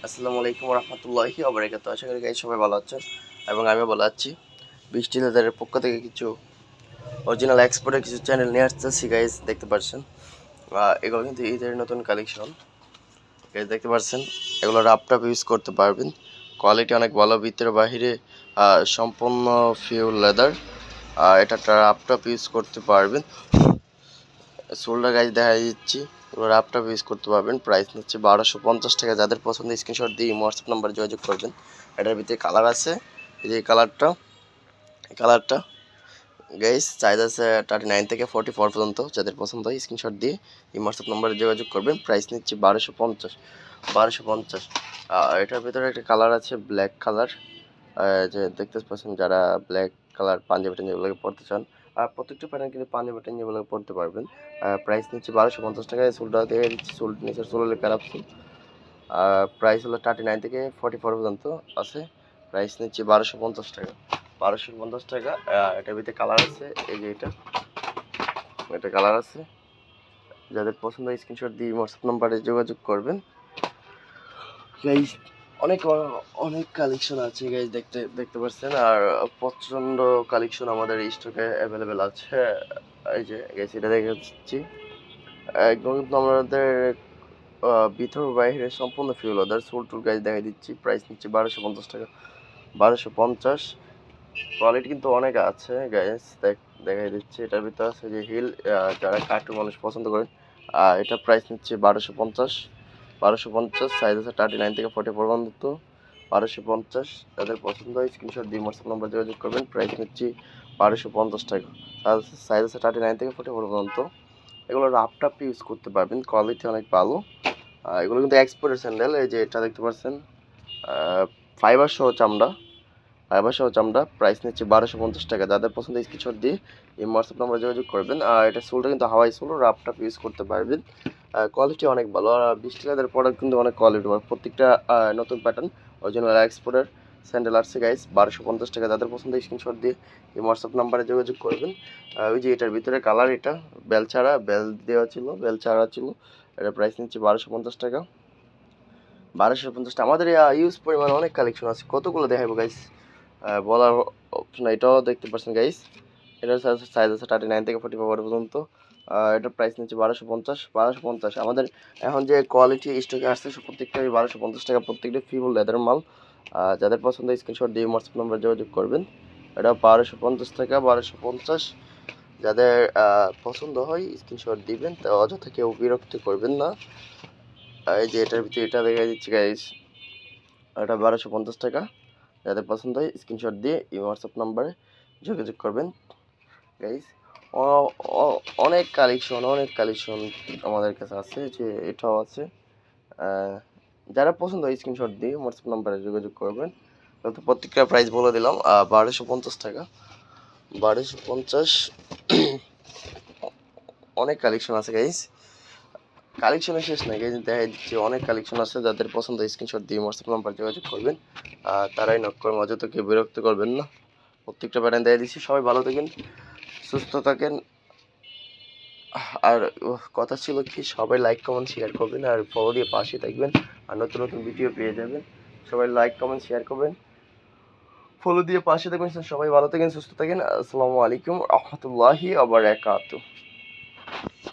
আসসালামু আলাইকুম রহমতুল্লাহি ওবারাকাতু। আশা করি গাইজ সবাই ভালো আছেন এবং আমিও ভালো আছি। বৃষ্টি লেদারের পক্ষ থেকে কিছু অরিজিনাল এক্সপোর্টের কিছু চ্যানেল নিয়ে আসতেছি গাইজ, দেখতে পাচ্ছেন। এগুলো কিন্তু ঈদের নতুন কালেকশন গাইজ, দেখতে পাচ্ছেন। এগুলো রাপটাপ ইউজ করতে পারবেন, কোয়ালিটি অনেক ভালো, ভিতরে বাহিরে সম্পূর্ণ ফিউর লেদার। এটা রাপটাপ ইউজ করতে পারবেন। সোলটা গাইজ দেখা দিচ্ছি, এবার রাপটাপ ইউজ করতে পারবেন। প্রাইস নিচ্ছে 1250 টাকা। যাদের পছন্দ স্ক্রিনশট দিয়ে হোয়াটসঅ্যাপ নাম্বারে যোগাযোগ করবেন। এটার ভিতরে কালার আছে, এই যে কালারটা গাইজ সাইজ আছে 39 থেকে 44 পর্যন্ত। যাদের পছন্দ হয় স্ক্রিনশট দিয়ে এই হোয়াটসঅ্যাপ নাম্বারে যোগাযোগ করবেন। প্রাইস নিচ্ছে 1250। এটার ভিতরে একটা কালার আছে ব্ল্যাক কালার, যে দেখতে পাচ্ছেন। যারা ব্ল্যাক কালার পাঞ্জাবি টাঞ্জাবিগুলোকে পড়তে চান, প্রত্যেকটা প্যাটার্ন কিন্তু পাঞ্জাবি টাঞ্জাবিগুলোকে পড়তে পারবেন। প্রাইস নিচ্ছে 1250 টাকায়। সোলটা দেখে দিচ্ছি, সোল নিচের সোলের খারাপ সোল। প্রাইস হলো 39 থেকে 44 পর্যন্ত আছে। প্রাইস নিচ্ছে 1250 টাকা। 1250 টাকা। এটার ভিতরে কালার আছে, এই যে এটা কালার আছে। যাদের পছন্দ স্ক্রিনশট দিয়ে হোয়াটসঅ্যাপ নাম্বারে যোগাযোগ করবেন। গাইজ অনেক অনেক কালেকশন আছে গাইজ, দেখতে পাচ্ছেন। আর প্রচণ্ড কালেকশন আমাদের স্টকে অ্যাভেলেবেল আছে। এই যে গাইজ এটা দেখে যাচ্ছি, একদম কিন্তু আমাদের ভিতর বাইরে সম্পূর্ণ ফিউল ওদের সোল টুল গাইজ দেখা দিচ্ছি। প্রাইস নিচ্ছে 1250 টাকা। 1250। কোয়ালিটি কিন্তু অনেক আছে গাইজ, দেখাই দিচ্ছি। এটার ভিতরে আছে যে হিল, যারা কার্টুন মানুষ পছন্দ করেন। এটা প্রাইস নিচ্ছে 1250। সাইজ আছে 39 থেকে 44 পর্যন্ত। 1250। যাদের পছন্দ হয় স্ক্রিনশট দিয়ে হোয়াটসঅ্যাপ নাম্বার যোগাযোগ করবেন। প্রাইস নিচ্ছি 1250 টাকা। সাইজ আছে 39 থেকে 44 পর্যন্ত। এগুলো রাফটাপ ইউজ করতে পারবেন, কোয়ালিটি অনেক ভালো। এগুলো কিন্তু এক্সপোর্টের স্যান্ডেল। এই যে এটা দেখতে পাচ্ছেন, ফাইবার সহ চামড়া। প্রাইস নিচ্ছে 1250 টাকা। যাদের পছন্দ স্ক্রিনশট দিয়ে এই হোয়াটসঅ্যাপ নাম্বারে যোগাযোগ করবেন। আর এটা সোলটা কিন্তু হাওয়াই সোল, রাফটাপ ইউজ করতে পারবেন। কোয়ালিটি অনেক ভালো। আর বৃষ্টি লেদার প্রোডাক্ট কিন্তু অনেক কোয়ালিটি ভালো। প্রত্যেকটা নতুন প্যাটার্ন অরিজিনাল এক্সপোর্টের স্যান্ডেল আসছে গাইস, 1250 টাকা। যাদের পছন্দ স্ক্রিনশট দিয়ে এই হোয়াটসঅ্যাপ নাম্বারে যোগাযোগ করবেন। ওই যে এটার ভিতরে কালার, এটা বেল ছাড়া ছিল। এটা প্রাইস নিচ্ছে 1250 টাকা। 1250 টাকা। আমাদের ইউজ পরিমাণ অনেক কালেকশন আছে, কতগুলো দেখাবো গাইস, বলার অপশন। এটাও দেখতে পাচ্ছেন গাইস, এটার সাইজ আছে 39 থেকে 44 পর্যন্ত। এটার প্রাইস নিচ্ছে 1250। আমাদের এখন যে কোয়ালিটি স্টকে আসছে প্রত্যেকটাই 1250 টাকা, প্রত্যেকটা ফিবল লেদার মাল। যাদের পছন্দ স্ক্রিনশট দিয়ে হোয়াটসঅ্যাপ নাম্বার যোগাযোগ করবেন। এটা 1250 টাকা, 1250। যাদের পছন্দ হয় স্ক্রিনশট দিবেন, তা অযথা কেউ বিরক্ত করবেন না। এই যে এটার ভিতরে এটা দেখা দিচ্ছি গাইস, এটা 1250 টাকা। যাদের পছন্দ হয় স্ক্রিনশট দিয়ে এই হোয়াটসঅ্যাপ নাম্বারে যোগাযোগ করবেন গাইস। অনেক কালেকশন আমাদের কাছে আছে, যে এটাও আছে। যারা পছন্দ হয় স্ক্রিনশট দিয়ে হোয়াটসঅ্যাপ নাম্বারে যোগাযোগ করবেন। তো প্রত্যেকটা প্রাইস বলে দিলাম, 1250 টাকা। 1250। অনেক কালেকশন আছে গাইস, কালেকশনের শেষ নাই গাইজ, দেখা দিচ্ছি অনেক কালেকশন আছে। যাদের পছন্দ স্ক্রিনশট দিয়ে হোয়াটসঅ্যাপ নাম্বার যোগাযোগ করবেন। তারাই নক করবেন, অযথা কেউ বিরক্ত করবেন না। প্রত্যেকটা প্যাটার্ন দেখা দিচ্ছি। সবাই ভালো থাকেন, সুস্থ থাকেন। আর কথা ছিল কি, সবাই লাইক কমেন্ট শেয়ার করবেন আর ফলো দিয়ে পাশে থাকবেন। আর নতুন নতুন ভিডিও পেয়ে যাবেন। সবাই লাইক কমেন্ট শেয়ার করবেন, ফলো দিয়ে পাশে থাকবেন। সবাই ভালো থাকেন, সুস্থ থাকেন। আসসালামু আলাইকুম রহমতুল্লাহি ওয়া বারাকাতুহু।